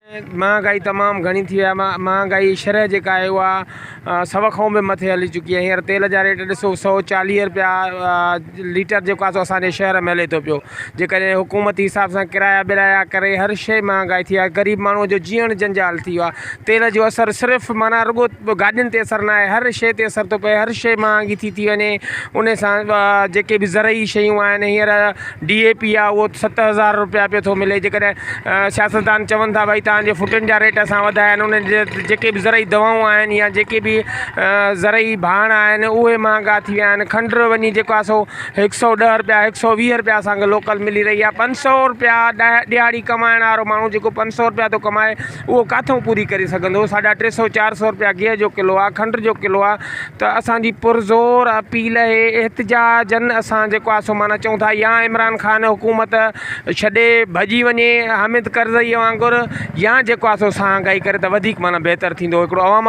महांगाई तमाम घणी थी है। महांगाई शरह जेका है उहा 100 खां बि मथे हली चुकी है। हींअर तेल जा रेट ॾिसो 140 रुपया लीटर जेको आहे सो असांजे शहर में हले थो पियो। जेकॾहिं हुकूमती हिसाब सां किराया बिराया करे हर शइ महांगाई थी आहे। ग़रीब माण्हूअ जो जीअण जंजाल थी वियो आहे। तेल जो असरु सिर्फ़ु माना रुॻो गाॾियुनि ते असरु न आहे, हर शइ ते असरु थो पए। हर शइ महांगी थी वञे। उन सां जेके बि ज़रई शयूं आहिनि, हींअर DAP आहे उहो 7000 रुपया पियो थो मिले। जेकॾहिं सियासतदान चवनि था भई तव्हांजे फुटनि जा रेट असां वधाया आहिनि, उन जेके बि ज़रई दवाऊं आहिनि या जेके बि ज़रई भाण आहिनि उहे महांगा थी विया आहिनि। खंडु वञी जेको आहे सो 110 रुपया 120 रुपया असांखे लोकल मिली रही आहे। 500 रुपया ॾिहाड़ी कमाइण वारो माण्हू जेको 500 रुपया थो कमाए उहो किथां पूरी करे सघंदो। 350 400 रुपया गिह जो किलो आहे, खंड जो किलो आहे। त असांजी पुरज़ोर अपील आहे, एहतिजाजन असां जेको आहे सो माना चऊं था या इमरान ख़ान हुकूमत छॾे भॼी वञे हामिद करज़ई वांगुरु, या जेको आहे सो महांगाई करे त वधीक माना बहितर थींदो। हिकिड़ो अवाम